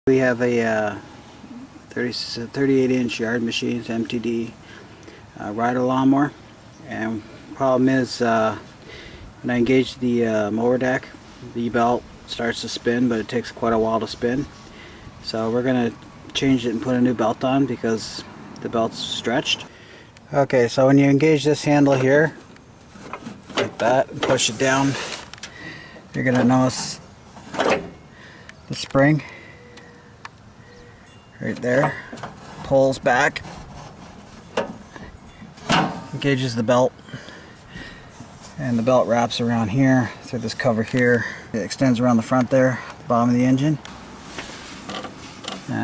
We have a 38-inch Yard Machines MTD rider lawnmower, and problem is when I engage the mower deck, the belt starts to spin, but it takes quite a while to spin. So we're going to change it and put a new belt on because the belt's stretched. Okay, so when you engage this handle here, like that, and push it down, you're going to notice the spring right there pulls back, engages the belt, and the belt wraps around here through this cover here. It extends around the front there, the bottom of the engine.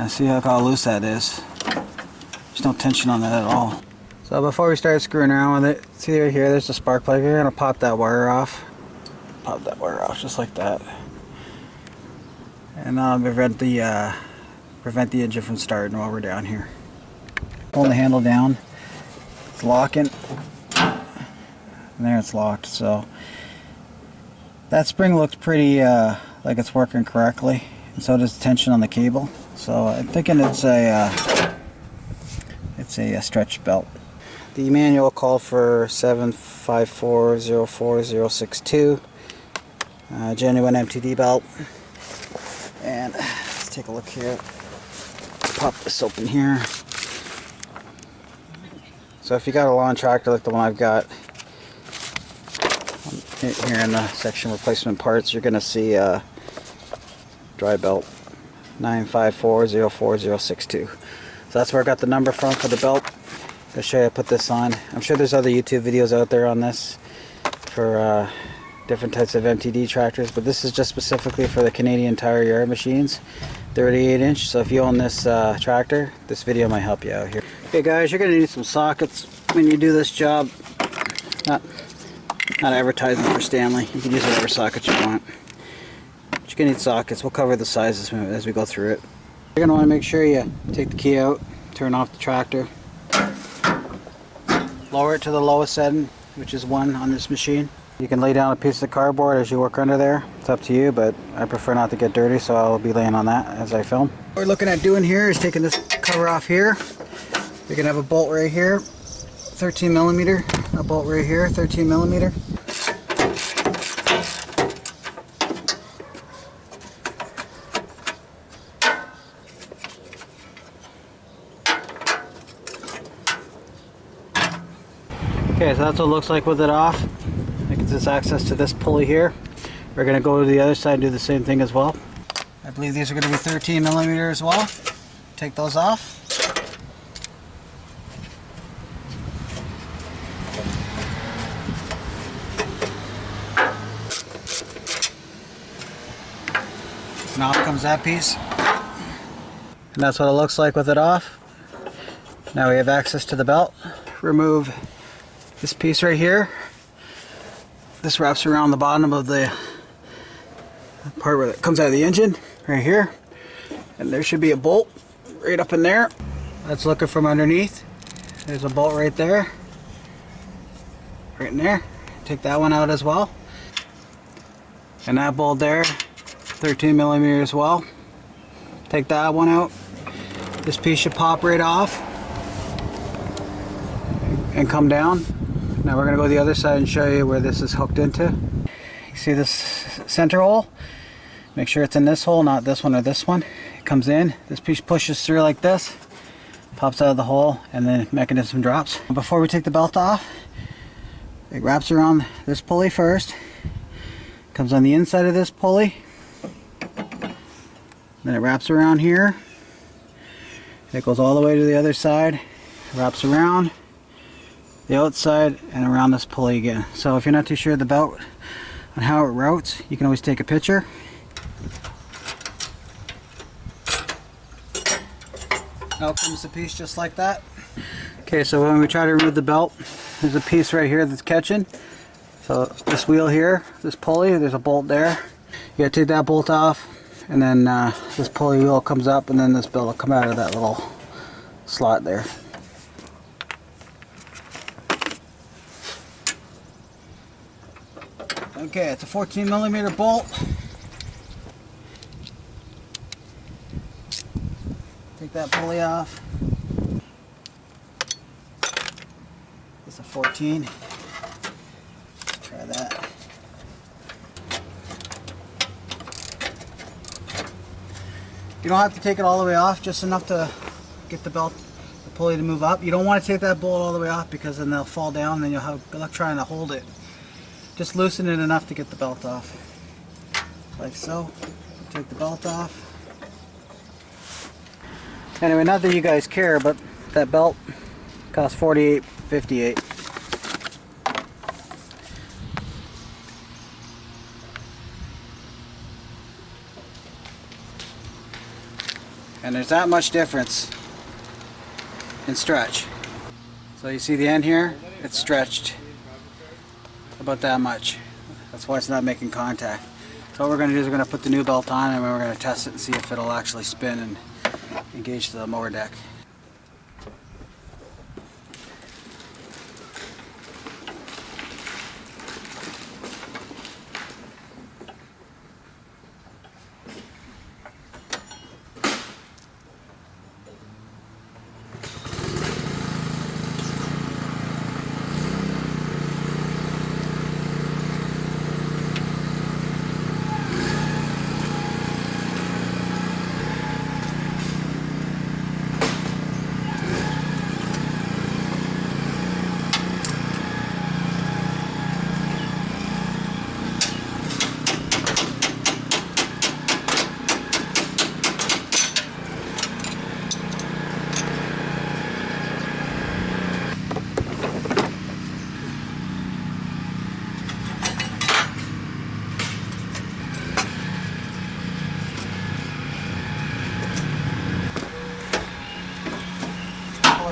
See how loose that is. There's no tension on that at all. So before we start screwing around with it, see right here, there's a spark plug. You're gonna pop that wire off. Pop that wire off just like that, and that'll prevent the engine from starting while we're down here. Pulling the handle down, it's locking, and there it's locked. So that spring looks pretty like it's working correctly, and so does the tension on the cable. So I'm thinking it's a stretch belt. The manual called for 754040062, genuine MTD belt. And let's take a look here. Pop this open here. So if you got a lawn tractor like the one I've got, here in the section replacement parts, you're going to see dry belt 954040062. So that's where I got the number from for the belt. I'll show you how to put this on. I'm sure there's other YouTube videos out there on this for different types of MTD tractors, but this is just specifically for the Canadian Tire Yard Machines 38-inch. So if you own this tractor, this video might help you out here. Okay guys, you're going to need some sockets when you do this job. Not advertising for Stanley. You can use whatever sockets you want. But you're going to need sockets. We'll cover the sizes as we go through it. You're going to want to make sure you take the key out, turn off the tractor, lower it to the lowest setting, which is 1 on this machine. You can lay down a piece of cardboard as you work under there. It's up to you, but I prefer not to get dirty, so I'll be laying on that as I film. What we're looking at doing here is taking this cover off here. You're going to have a bolt right here, 13 millimeter. A bolt right here, 13 millimeter. Okay, so that's what it looks like with it off. It gives us access to this pulley here. We're going to go to the other side and do the same thing as well. I believe these are going to be 13 millimeter as well. Take those off. And off comes that piece. And that's what it looks like with it off. Now we have access to the belt. Remove this piece right here. This wraps around the bottom of the part where it comes out of the engine, right here. And there should be a bolt right up in there. That's looking from underneath. There's a bolt right there. Right in there. Take that one out as well. And that bolt there, 13 millimeter as well. Take that one out. This piece should pop right off and come down. Now we're going to go to the other side and show you where this is hooked into. You see this center hole? Make sure it's in this hole, not this one or this one. It comes in, this piece pushes through like this, pops out of the hole, and then mechanism drops. Before we take the belt off, it wraps around this pulley first, comes on the inside of this pulley, then it wraps around here, it goes all the way to the other side, wraps around the outside and around this pulley again. So if you're not too sure of the belt on how it routes, you can always take a picture. Out comes the piece just like that. Okay, so when we try to remove the belt, there's a piece right here that's catching. So this wheel here, this pulley, there's a bolt there. You gotta take that bolt off, and then this pulley wheel comes up, and then this belt will come out of that little slot there. Okay, it's a 14 millimeter bolt. Take that pulley off. It's a 14. Let's try that. You don't have to take it all the way off, just enough to get the belt, the pulley to move up. You don't want to take that bolt all the way off because then they'll fall down and then you'll have good luck trying to hold it. Just loosen it enough to get the belt off. Like so. Take the belt off. Anyway, not that you guys care, but that belt costs $48.58. And there's that much difference in stretch. So you see the end here? It's stretched about that much. That's why it's not making contact. So what we're going to do is we're going to put the new belt on and we're going to test it and see if it'll actually spin and engage the mower deck.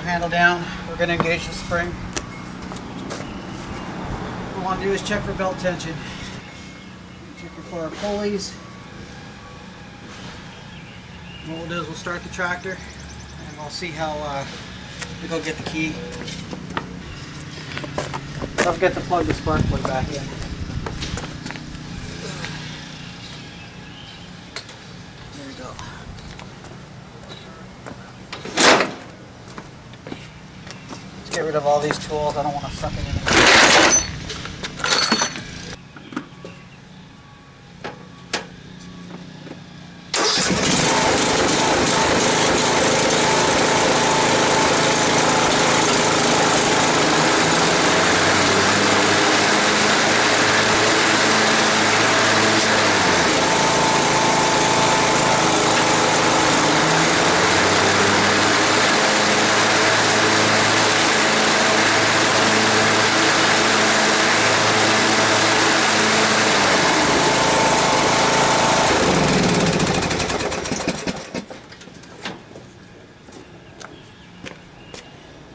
Handle down, we're going to engage the spring. What we want to do is check for belt tension. Check for our pulleys. What we'll do is we'll start the tractor and we'll see how we go get the key. Don't forget to plug the spark plug back in. There we go. Get rid of all these tools. I don't want to suck anything.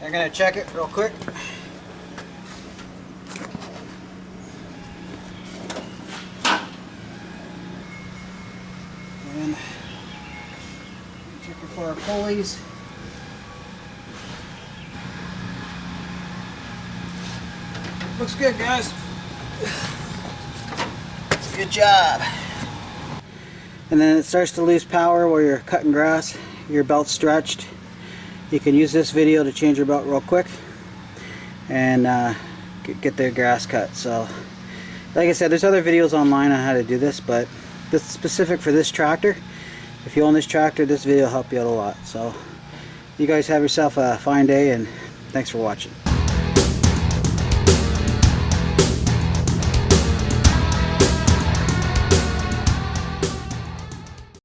I'm going to check it real quick. And check it for our pulleys. Looks good, guys. Good job. And then it starts to lose power while you're cutting grass. Your belt's stretched. You can use this video to change your belt real quick and get the grass cut. So like I said, there's other videos online on how to do this, but this is specific for this tractor. If you own this tractor, this video will help you out a lot. So you guys have yourself a fine day and thanks for watching.